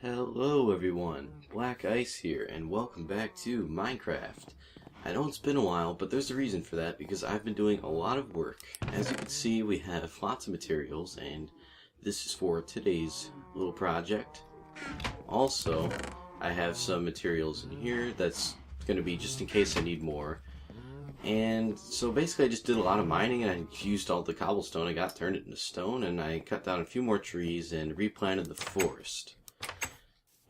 Hello everyone, BlackIce here, and welcome back to Minecraft. I know it's been a while, but there's a reason for that, because I've been doing a lot of work. As you can see, we have lots of materials, and this is for today's little project. Also, I have some materials in here that's going to be just in case I need more. And so basically I just did a lot of mining, and I used all the cobblestone I got, turned it into stone, and I cut down a few more trees and replanted the forest.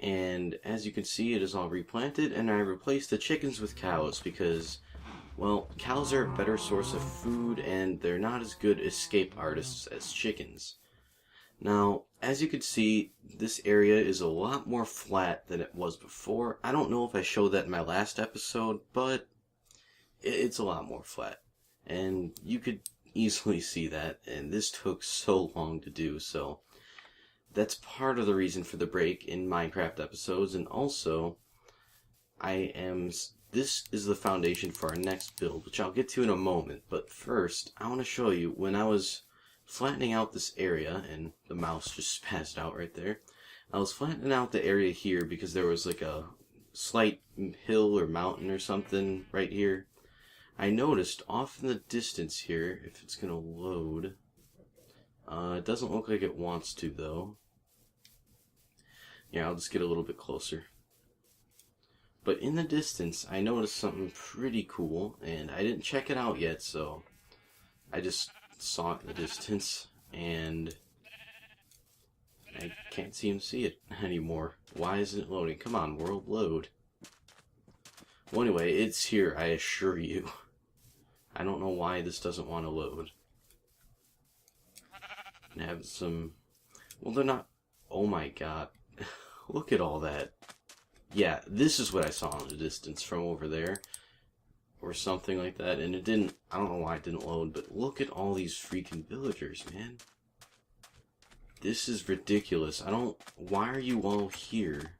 And as you can see, it is all replanted, and I replaced the chickens with cows because, well, cows are a better source of food and they're not as good escape artists as chickens. Now, as you can see, this area is a lot more flat than it was before. I don't know if I showed that in my last episode, but it's a lot more flat. And you could easily see that, and this took so long to do, so that's part of the reason for the break in Minecraft episodes. And also, this is the foundation for our next build, which I'll get to in a moment. But first, I want to show you, when I was flattening out this area, and the mouse just spazzed out right there, I was flattening out the area here because there was like a slight hill or mountain or something right here. I noticed off in the distance here, if it's going to load, it doesn't look like it wants to though. Yeah, I'll just get a little bit closer. But in the distance, I noticed something pretty cool, and I didn't check it out yet, so I just saw it in the distance, and I can't seem to see it anymore. Why isn't it loading? Come on, world, load. Well, anyway, it's here, I assure you. I don't know why this doesn't want to load. And have some... Well, they're not... Oh my god. Look at all that. Yeah, this is what I saw in the distance from over there. Or something like that. And it didn't... I don't know why it didn't load, but look at all these freaking villagers, man. This is ridiculous. Why are you all here?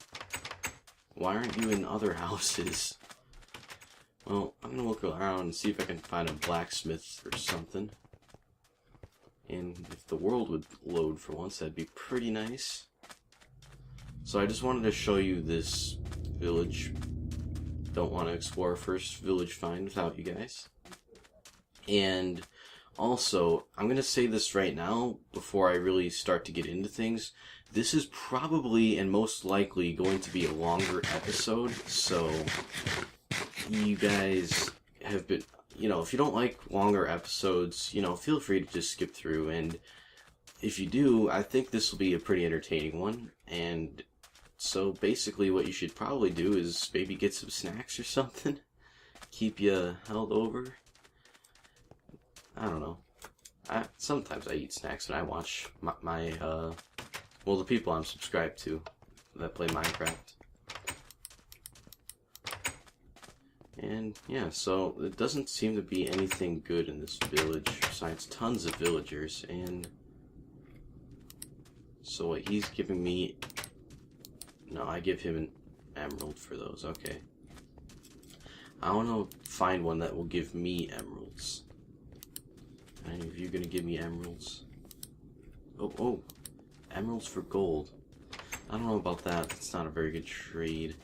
Why aren't you in other houses? Well, I'm gonna look around and see if I can find a blacksmith or something. And if the world would load for once, that'd be pretty nice. So I just wanted to show you this village. Don't want to explore first village find without you guys. And also, I'm going to say this right now before I really start to get into things. This is probably and most likely going to be a longer episode, so you guys have been, if you don't like longer episodes, feel free to just skip through, and if you do, I think this will be a pretty entertaining one. And so basically what you should probably do is maybe get some snacks or something, keep you held over. I don't know. Sometimes I eat snacks when I watch the people I'm subscribed to that play Minecraft. And yeah, so it doesn't seem to be anything good in this village besides tons of villagers. And so what he's giving me... No, I give him an emerald for those. Okay. I want to find one that will give me emeralds. Any of you gonna give me emeralds? Oh, emeralds for gold. I don't know about that. It's not a very good trade.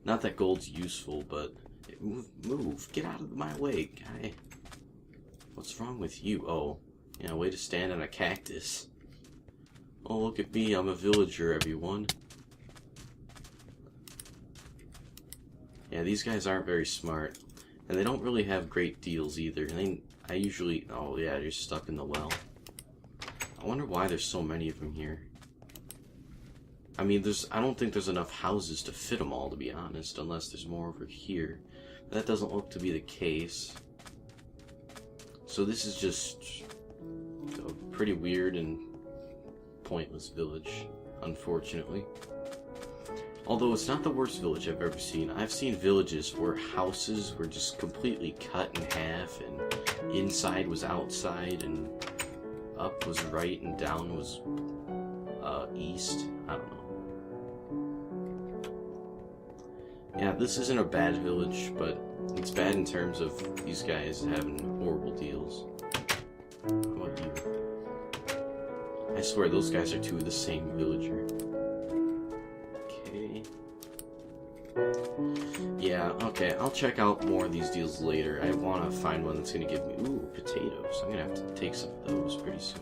Not that gold's useful, but move, get out of my way, guy. What's wrong with you? Oh, yeah, way to stand on a cactus. Oh, look at me, I'm a villager, everyone. Yeah, these guys aren't very smart, and they don't really have great deals either. I usually... Oh yeah, you're stuck in the well. I wonder why there's so many of them here. I mean, I don't think there's enough houses to fit them all, to be honest, unless there's more over here. That doesn't look to be the case. So this is just a pretty weird and pointless village, unfortunately. Although it's not the worst village I've ever seen. I've seen villages where houses were just completely cut in half, and inside was outside, and up was right, and down was east. I don't know. Yeah, this isn't a bad village, but it's bad in terms of these guys having horrible deals. How about you? I swear those guys are two of the same villager. Yeah, okay, I'll check out more of these deals later. I want to find one that's going to give me... Ooh, potatoes. I'm going to have to take some of those pretty soon.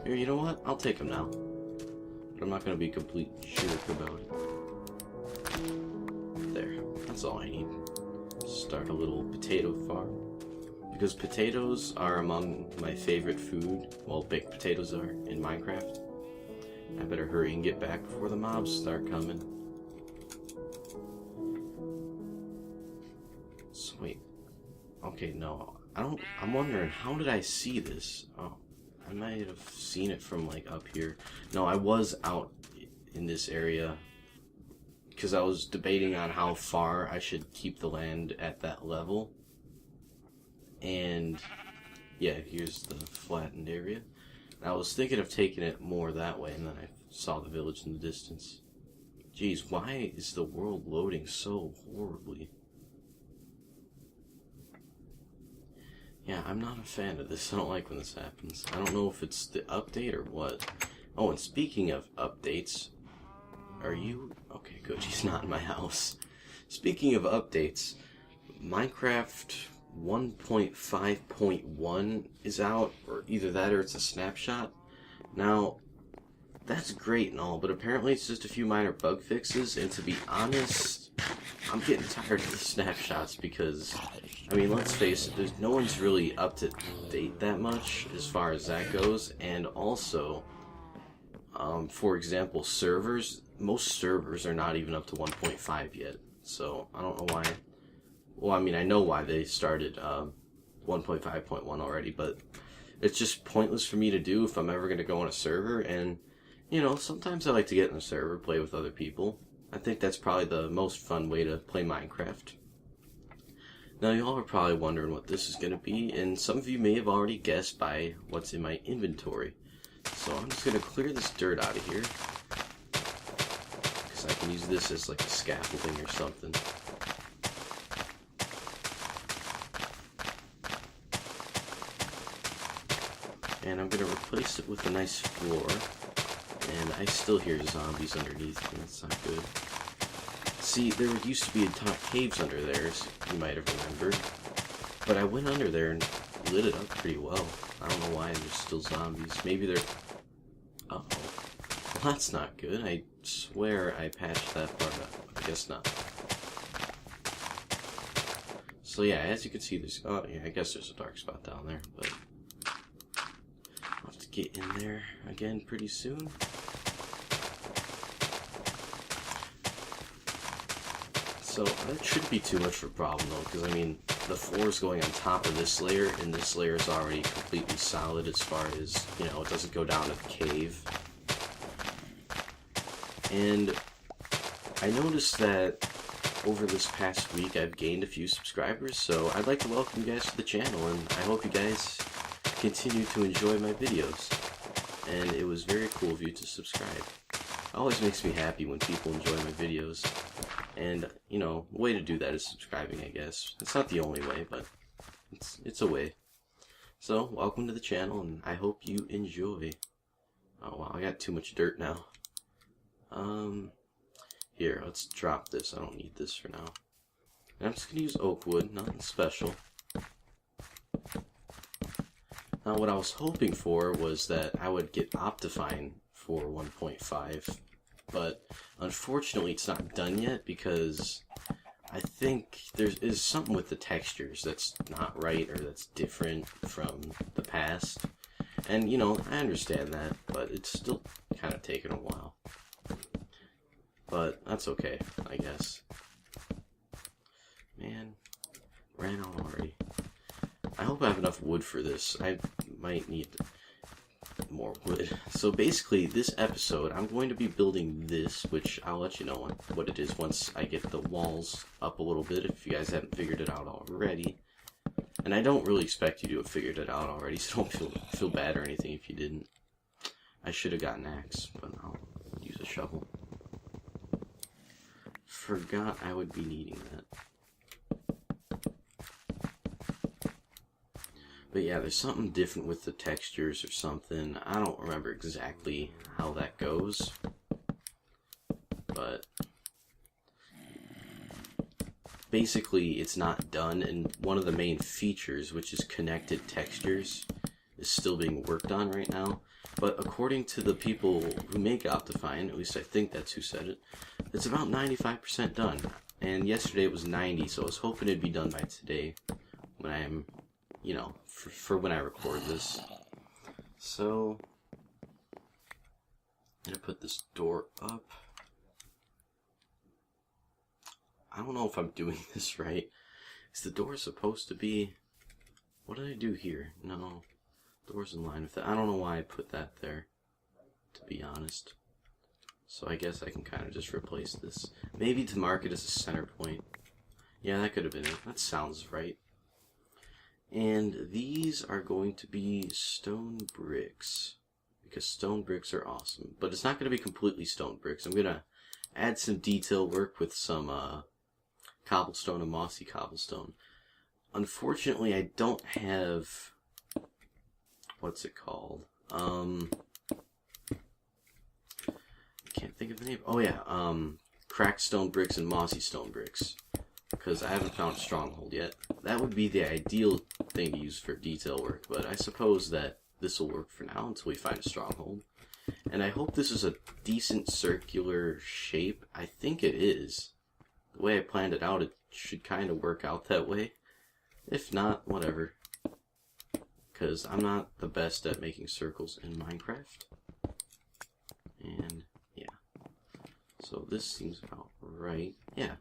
Here, you know what? I'll take them now. But I'm not going to be a complete jerk about it. There. That's all I need. Start a little potato farm. Because potatoes are among my favorite food. Well, baked potatoes are in Minecraft. I better hurry and get back before the mobs start coming. So wait. Okay, no. I'm wondering, how did I see this? Oh, I might have seen it from like up here. No, I was out in this area because I was debating on how far I should keep the land at that level. And yeah, here's the flattened area. I was thinking of taking it more that way, and then I saw the village in the distance. Jeez, why is the world loading so horribly? Yeah, I'm not a fan of this. I don't like when this happens. I don't know if it's the update or what. Oh, and speaking of updates, are you... Okay, good, he's not in my house. Speaking of updates, Minecraft 1.5.1 is out, or either that or it's a snapshot. Now, that's great and all, but apparently it's just a few minor bug fixes, and to be honest, I'm getting tired of the snapshots because, I mean, let's face it, no one's really up to date that much as far as that goes, and also, for example, servers, most servers are not even up to 1.5 yet, so I don't know why. Well, I mean, I know why they started 1.5.1 already, but it's just pointless for me to do if I'm ever going to go on a server, and, you know, sometimes I like to get in a server, play with other people. I think that's probably the most fun way to play Minecraft. Now, y'all are probably wondering what this is going to be, and some of you may have already guessed by what's in my inventory. So I'm just going to clear this dirt out of here, because I can use this as like a scaffolding or something. And I'm going to replace it with a nice floor. And I still hear zombies underneath me. That's not good. See, there used to be a ton of caves under there, as you might have remembered. But I went under there and lit it up pretty well. I don't know why there's still zombies. Maybe they're... Uh-oh. Well, that's not good. I swear I patched that part up. I guess not. So yeah, as you can see, there's... Oh, yeah, I guess there's a dark spot down there, but... I'll have to get in there again pretty soon. So that shouldn't be too much of a problem though, because I mean, the floor is going on top of this layer, and this layer is already completely solid as far as, you know, it doesn't go down to the cave. And I noticed that over this past week I've gained a few subscribers, so I'd like to welcome you guys to the channel, and I hope you guys continue to enjoy my videos. And it was very cool of you to subscribe. It always makes me happy when people enjoy my videos. And, you know, a way to do that is subscribing, I guess. It's not the only way, but it's a way. So, welcome to the channel, and I hope you enjoy. Oh, wow, I got too much dirt now. Here, let's drop this. I don't need this for now. And I'm just going to use oak wood, nothing special. Now, what I was hoping for was that I would get Optifine for 1.5. But unfortunately it's not done yet because I think there is something with the textures that's not right or that's different from the past. And, you know, I understand that, but it's still kind of taking a while. But that's okay, I guess. Man, ran out already. I hope I have enough wood for this. I might need more wood. So basically, this episode, I'm going to be building this, which I'll let you know what it is once I get the walls up a little bit, if you guys haven't figured it out already. And I don't really expect you to have figured it out already, so don't feel bad or anything if you didn't. I should have gotten an axe, but I'll use a shovel. Forgot I would be needing that. But yeah, there's something different with the textures or something. I don't remember exactly how that goes. But basically it's not done, and one of the main features, which is connected textures, is still being worked on right now. But according to the people who make Optifine, at least I think that's who said it, it's about 95% done. And yesterday it was 90, so I was hoping it'd be done by today, when I'm, you know, for when I record this. So, I'm gonna put this door up. I don't know if I'm doing this right. Is the door supposed to be... What did I do here? No. Door's in line with that. I don't know why I put that there, to be honest. So I guess I can kind of just replace this. Maybe to mark it as a center point. Yeah, that could have been it. That sounds right. And these are going to be stone bricks, because stone bricks are awesome. But it's not going to be completely stone bricks. I'm going to add some detail work with some cobblestone and mossy cobblestone. Unfortunately, I don't have... What's it called? I can't think of the name. Oh yeah, cracked stone bricks and mossy stone bricks. Because I haven't found a stronghold yet. That would be the ideal thing to use for detail work, but I suppose that this will work for now until we find a stronghold. And I hope this is a decent circular shape. I think it is. The way I planned it out, it should kind of work out that way. If not, whatever. Because I'm not the best at making circles in Minecraft. And, yeah. So this seems about right. Yeah.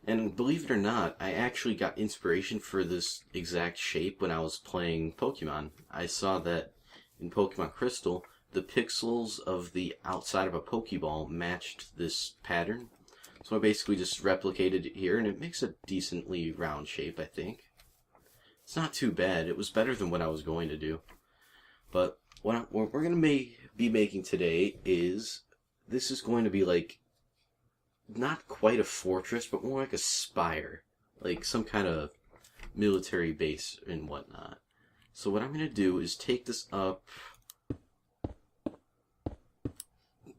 And believe it or not, I actually got inspiration for this exact shape when I was playing Pokemon. I saw that in Pokemon Crystal, the pixels of the outside of a Pokeball matched this pattern. So I basically just replicated it here, and it makes a decently round shape, I think. It's not too bad. It was better than what I was going to do. But what we're going to be making today is... This is going to be like... Not quite a fortress, but more like a spire. Like some kind of military base and whatnot. So what I'm going to do is take this up...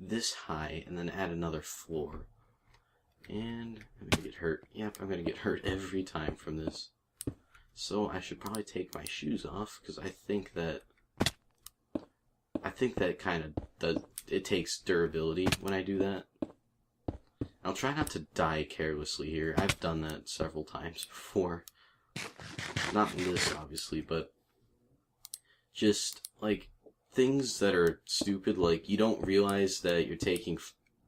this high, and then add another floor. And I'm going to get hurt. Yep, I'm going to get hurt every time from this. So I should probably take my shoes off, because I think that kind of does, it takes durability when I do that. I'll try not to die carelessly here. I've done that several times before. Not in this, obviously, but just, like, things that are stupid, like, you don't realize that you're taking...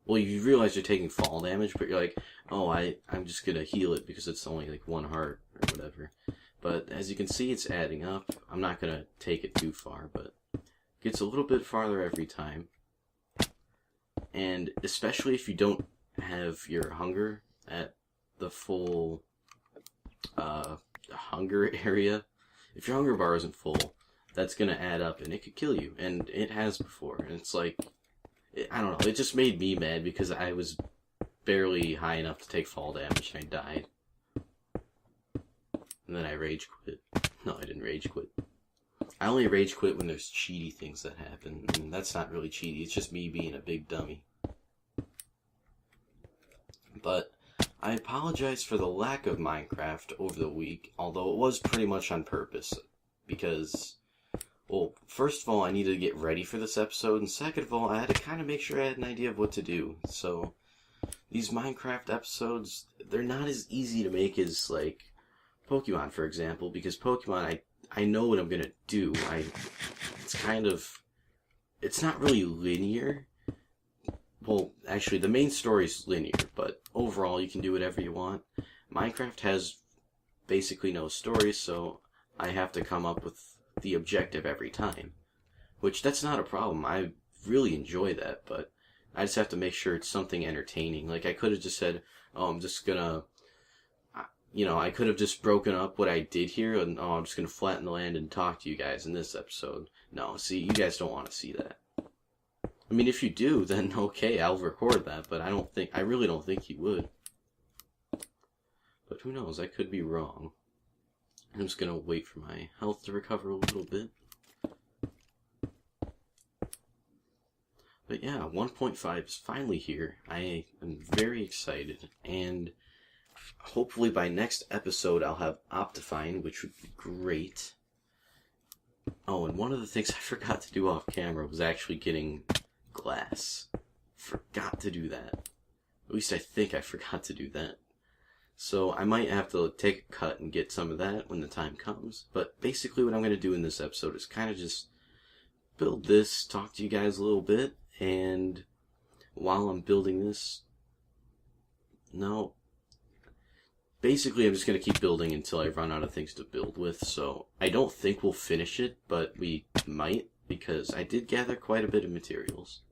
Well, you realize you're taking fall damage, but you're like, oh, I'm just gonna heal it because it's only, like, 1 heart, or whatever. But as you can see, it's adding up. I'm not going to take it too far, but it gets a little bit farther every time. And especially if you don't have your hunger at the full hunger area. If your hunger bar isn't full, that's going to add up and it could kill you. And it has before. And it's like, I don't know, it just made me mad because I was barely high enough to take fall damage and I died. And then I rage quit. No, I didn't rage quit. I only rage quit when there's cheaty things that happen. And that's not really cheaty. It's just me being a big dummy. But I apologize for the lack of Minecraft over the week. Although it was pretty much on purpose. Because, well, first of all, I needed to get ready for this episode. And second of all, I had to kind of make sure I had an idea of what to do. So, these Minecraft episodes, they're not as easy to make as, like... Pokemon, for example, because Pokemon, I know what I'm gonna do. It's kind of... It's not really linear. Well, actually, the main story is linear, but overall, you can do whatever you want. Minecraft has basically no story, so I have to come up with the objective every time. Which, that's not a problem. I really enjoy that, but I just have to make sure it's something entertaining. Like, I could have just said, oh, I'm just gonna... You know, I could have just broken up what I did here, and oh, I'm just going to flatten the land and talk to you guys in this episode. No, see, you guys don't want to see that. I mean, if you do, then okay, I'll record that, but I really don't think you would. But who knows, I could be wrong. I'm just going to wait for my health to recover a little bit. But yeah, 1.5 is finally here. I am very excited, and hopefully by next episode I'll have Optifine, which would be great. Oh, and one of the things I forgot to do off camera was actually getting glass. Forgot to do that. At least I think I forgot to do that. So I might have to take a cut and get some of that when the time comes. But basically what I'm going to do in this episode is kind of just build this, talk to you guys a little bit, and while I'm building this, basically I'm just going to keep building until I run out of things to build with. So I don't think we'll finish it, but we might, because I did gather quite a bit of materials.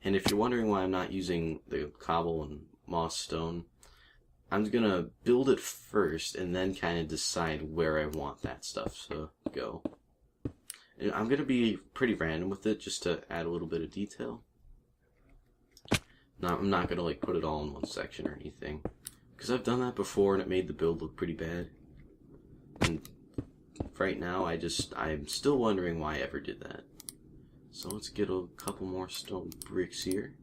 And if you're wondering why I'm not using the cobble and moss stone, I'm going to build it first and then kind of decide where I want that stuff to go. And I'm going to be pretty random with it just to add a little bit of detail. Now, I'm not going to like put it all in one section or anything, because I've done that before and it made the build look pretty bad. And right now I'm still wondering why I ever did that. So let's get a couple more stone bricks here.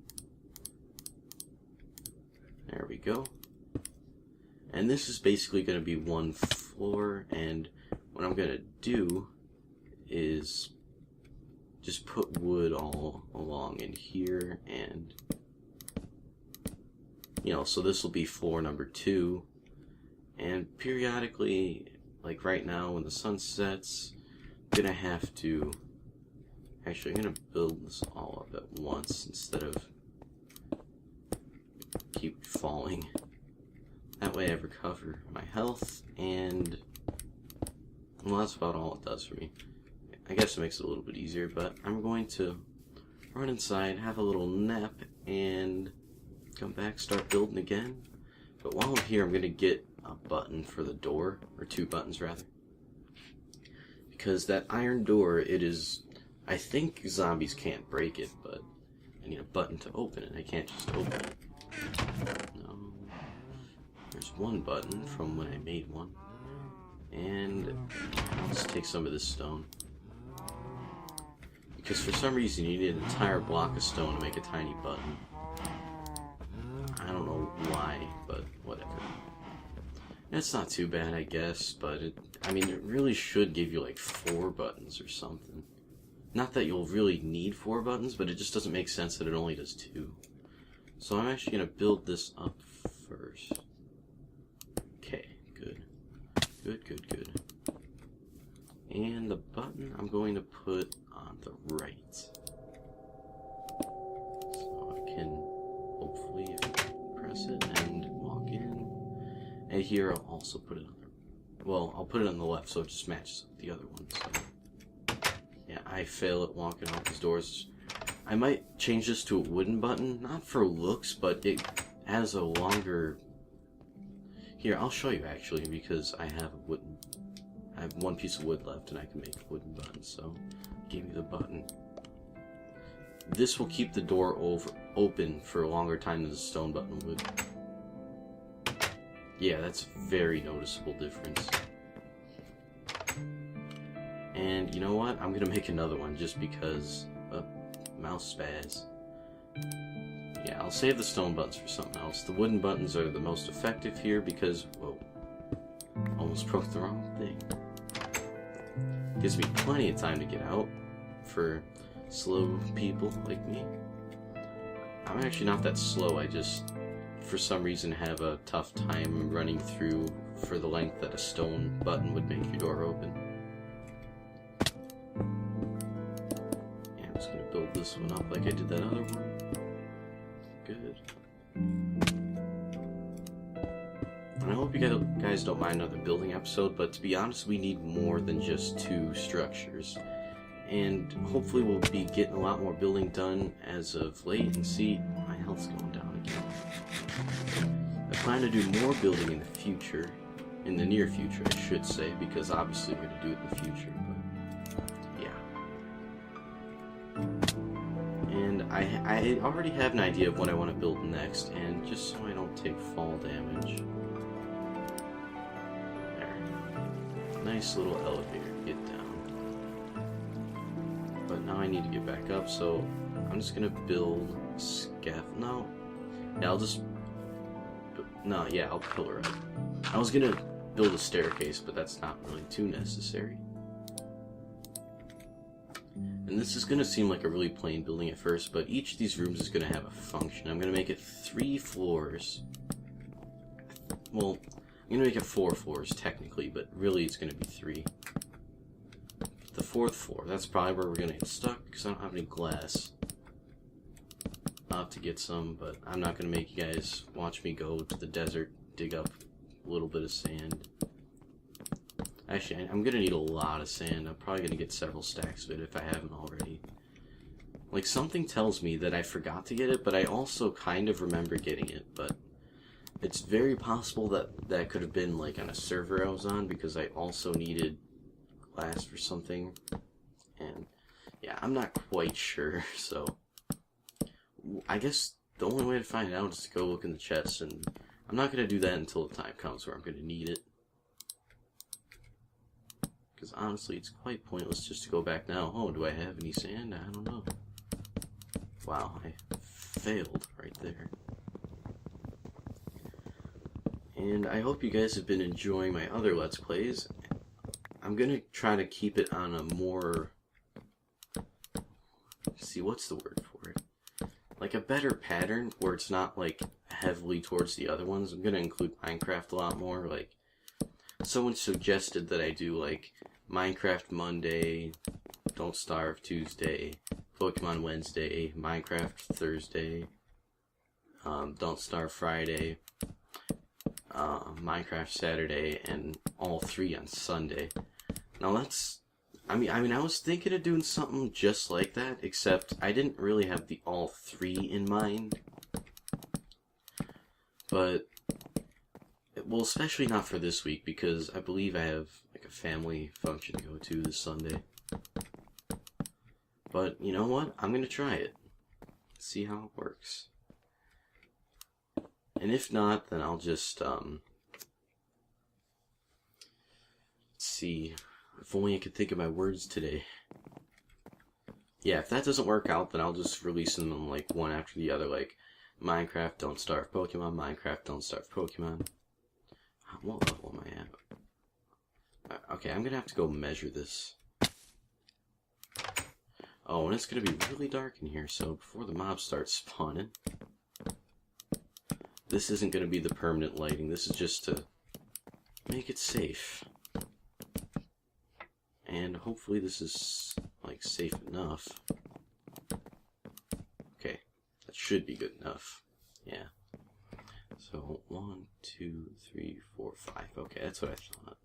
There we go. And this is basically going to be one floor, and what I'm going to do is just put wood all along in here, and so this will be floor number 2, and periodically, like right now when the sun sets, I'm going to have to, actually I'm going to build this all up at once instead of keep falling. That way I recover my health, and well, that's about all it does for me. I guess it makes it a little bit easier, but I'm going to run inside, have a little nap, and come back, start building again. But while I'm here, I'm going to get a button for the door, or 2 buttons rather. Because that iron door, I think zombies can't break it, but I need a button to open it. I can't just open it. No. There's one button from when I made one. And let's take some of this stone. Because for some reason you need an entire block of stone to make a tiny button. I don't know why, but whatever. It's not too bad, I guess, but it really should give you like 4 buttons or something. Not that you'll really need 4 buttons, but it just doesn't make sense that it only does 2. So I'm actually going to build this up first. Okay, good. Good. And the button I'm going to put on the right. So I can hopefully press it and walk in. And here I'll also put it on I'll put it on the left so it just matches the other one. So yeah, I fail at walking out these doors. I might change this to a wooden button, not for looks, but it has a longer... Here, I'll show you actually, because I have one piece of wood left and I can make a wooden button, so give me the button. This will keep the door open for a longer time than the stone button would. Yeah, that's a very noticeable difference. And you know what? I'm gonna make another one just because mouse spaz. Yeah, I'll save the stone buttons for something else. The wooden buttons are the most effective here because, whoa, almost broke the wrong thing. Gives me plenty of time to get out for slow people like me. I'm actually not that slow, I just, for some reason, have a tough time running through for the length that a stone button would make your door open. Yeah, I'm just gonna build this one up like I did that other one. Good. And I hope you guys don't mind another building episode, but to be honest, we need more than just 2 structures. And hopefully we'll be getting a lot more building done as of late. And see, my health's going down again. I plan to do more building in the future. In the near future, I should say, because obviously we're going to do it in the future. But, yeah. And I already have an idea of what I want to build next, and just so I don't take fall damage. There. Nice little elevator to get down. But now I need to get back up, so I'm just gonna build scaffold. No. Yeah, I'll just No, yeah, I'll pillar it. I was gonna build a staircase, but that's not really too necessary. And this is gonna seem like a really plain building at first, but each of these rooms is gonna have a function. I'm gonna make it 3 floors. Well, I'm gonna make it 4 floors technically, but really it's gonna be 3. The 4th floor, that's probably where we're gonna get stuck because I don't have any glass. I'll have to get some, but I'm not gonna make you guys watch me go to the desert, dig up a little bit of sand. Actually, I'm gonna need a lot of sand. I'm probably gonna get several stacks of it if I haven't already. Like, something tells me that I forgot to get it, but I also kind of remember getting it, but it's very possible that that could have been like on a server I was on, because I also needed glass for something, and yeah, I'm not quite sure, so I guess the only way to find out is to go look in the chest, and I'm not going to do that until the time comes where I'm going to need it, because honestly it's quite pointless just to go back now. Oh, do I have any sand? I don't know. Wow, I failed right there. And I hope you guys have been enjoying my other Let's Plays. I'm gonna try to keep it on a more, see, what's the word for it? Like a better pattern where it's not like heavily towards the other ones. I'm gonna include Minecraft a lot more. Like, someone suggested that I do like Minecraft Monday, Don't Starve Tuesday, Pokemon Wednesday, Minecraft Thursday, Don't Starve Friday, Minecraft Saturday, and all 3 on Sunday. Now that's, I mean, I was thinking of doing something just like that, except I didn't really have the all 3 in mind. But, well, especially not for this week, because I believe I have like a family function to go to this Sunday. But you know what? I'm gonna try it. See how it works. And if not, then I'll just, let's see. If only I could think of my words today. Yeah, if that doesn't work out, then I'll just release them like one after the other, like Minecraft Don't Starve Pokemon, Minecraft Don't Starve Pokemon. What level am I at? Okay, I'm gonna have to go measure this. Oh, and it's gonna be really dark in here, so before the mobs start spawning. This isn't gonna be the permanent lighting, this is just to make it safe. And hopefully this is, like, safe enough. Okay, that should be good enough. Yeah. So, 1, 2, 3, 4, 5. Okay, that's what I thought.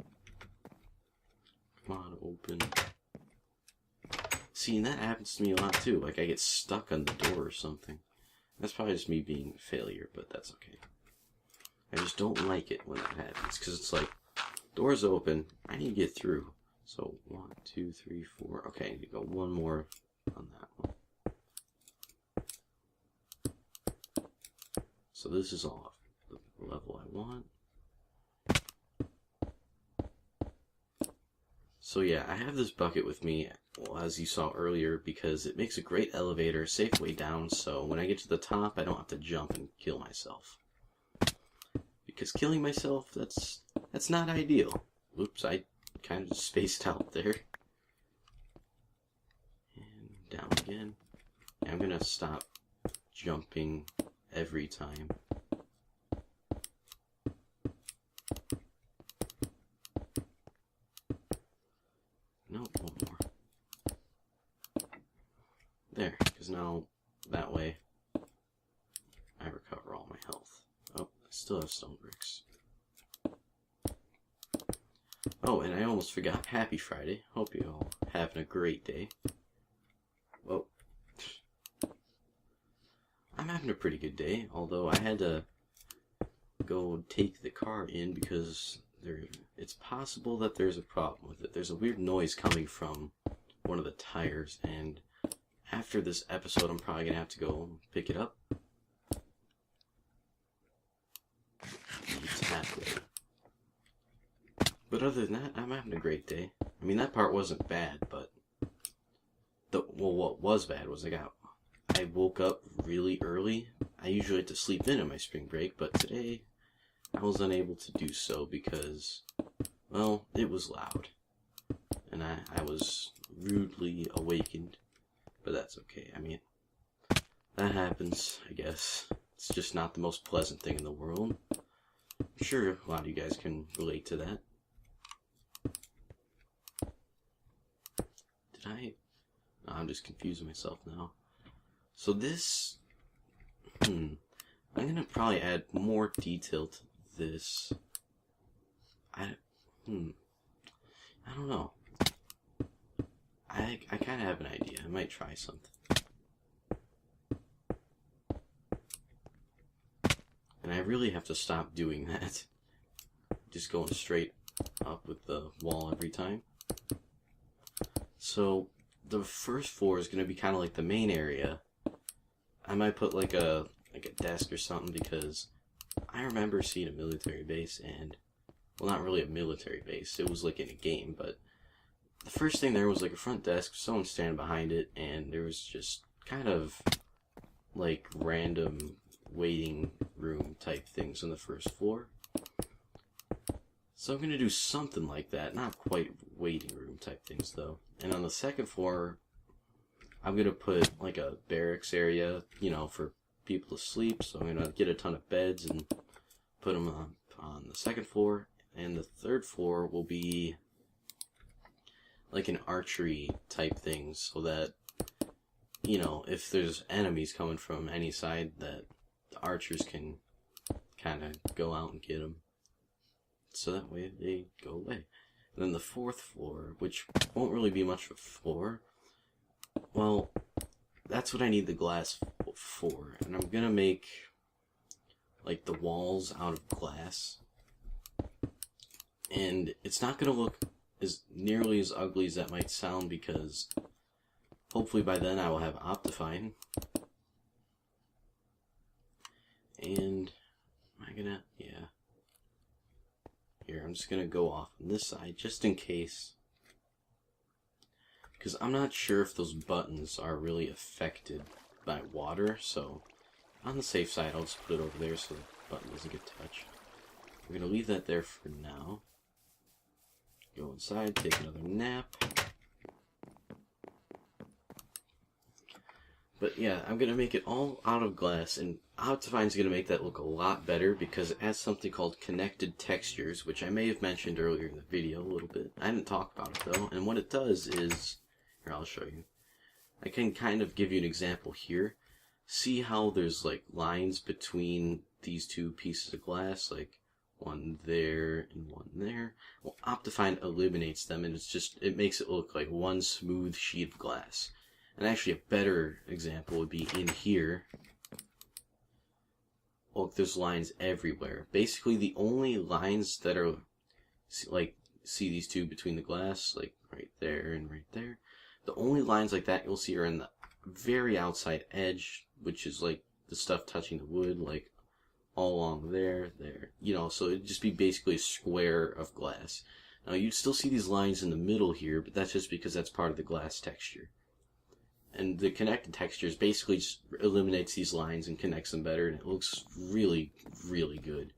Come on, open. See, and that happens to me a lot, too. Like, I get stuck on the door or something. That's probably just me being a failure, but that's okay. I just don't like it when that happens, because it's like, door's open, I need to get through. So, 1, 2, 3, 4. Okay, I need to go one more on that one. So this is off the level I want. So yeah, I have this bucket with me, well, as you saw earlier, because it makes a great elevator, safe way down, so when I get to the top, I don't have to jump and kill myself. Because killing myself, that's not ideal. Oops, I kind of spaced out there. And down again. And I'm gonna stop jumping every time. Nope, one more. There, because now that way I recover all my health. Oh, I still have stone bricks. Oh, and I almost forgot, happy Friday. Hope you all having a great day. Whoa. I'm having a pretty good day, although I had to go take the car in because it's possible that there's a problem with it. There's a weird noise coming from one of the tires, and after this episode I'm probably going to have to go pick it up. It's halfway. But other than that, I'm having a great day. I mean, that part wasn't bad, but what was bad was I woke up really early. I usually like to sleep in on my spring break, but today I was unable to do so because, well, it was loud. And I was rudely awakened. But that's okay. I mean, that happens, I guess. It's just not the most pleasant thing in the world. I'm sure a lot of you guys can relate to that. Did I? No, I'm just confusing myself now. So this... I'm gonna probably add more detail to this. I don't know. I kind of have an idea. I might try something. And I really have to stop doing that. Just going straight up with the wall every time. So, the first floor is going to be kind of like the main area. I might put like a desk or something because I remember seeing a military base and, well, not really a military base. It was like in a game, but the first thing there was like a front desk, someone standing behind it, and there was just kind of like random waiting room type things on the first floor. So I'm going to do something like that. Not quite waiting room type things though. And on the second floor, I'm going to put like a barracks area, you know, for people to sleep. So I'm going to get a ton of beds and put them on the second floor. And the third floor will be like an archery type thing so that, you know, if there's enemies coming from any side, that the archers can kind of go out and get them. So that way they go away. And then the fourth floor, which won't really be much of a floor, well, that's what I need the glass for. And I'm gonna make like the walls out of glass. And it's not gonna look as nearly as ugly as that might sound because hopefully by then I will have Optifine. And am I gonna, yeah. Here, I'm just gonna go off on this side just in case. Because I'm not sure if those buttons are really affected by water, so on the safe side I'll just put it over there so the button doesn't get touched. We're gonna leave that there for now. Go inside, take another nap. But yeah, I'm going to make it all out of glass, and Optifine's going to make that look a lot better because it has something called connected textures, which I may have mentioned earlier in the video a little bit. I didn't talk about it though, and what it does is, here I'll show you. I can kind of give you an example here. See how there's like lines between these two pieces of glass, like one there and one there. Well, Optifine eliminates them, and it makes it look like one smooth sheet of glass. And actually a better example would be in here. Look, there's lines everywhere. Basically the only lines that are, like, see these two between the glass, like right there and right there. The only lines like that you'll see are in the very outside edge, which is like the stuff touching the wood, like all along there, you know, so it'd just be basically a square of glass. Now you'd still see these lines in the middle here, but that's just because that's part of the glass texture. And the connected textures basically just eliminates these lines and connects them better, and it looks really, really good.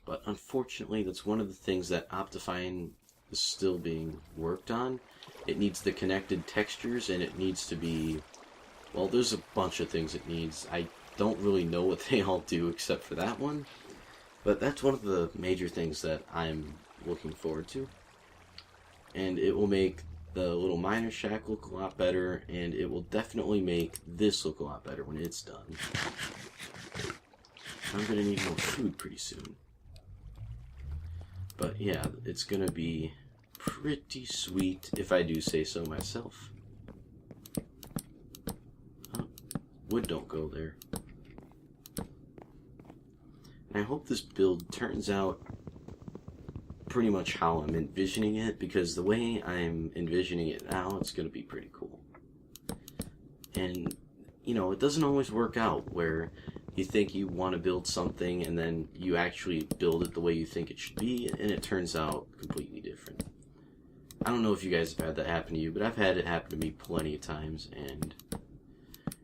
But unfortunately, that's one of the things that Optifine is still being worked on. It needs the connected textures, and it needs to be, well, there's a bunch of things it needs. I don't really know what they all do except for that one. But that's one of the major things that I'm looking forward to. And it will make the little miner shack look a lot better, and it will definitely make this look a lot better when it's done. I'm gonna need more food pretty soon. But yeah, it's gonna be pretty sweet, if I do say so myself. Oh, wood don't go there. And I hope this build turns out pretty much how I'm envisioning it, because the way I'm envisioning it now, it's going to be pretty cool. And, you know, it doesn't always work out where you think you want to build something and then you actually build it the way you think it should be, and it turns out completely different. I don't know if you guys have had that happen to you, but I've had it happen to me plenty of times, and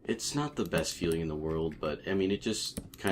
it's not the best feeling in the world, but I mean, it just kind of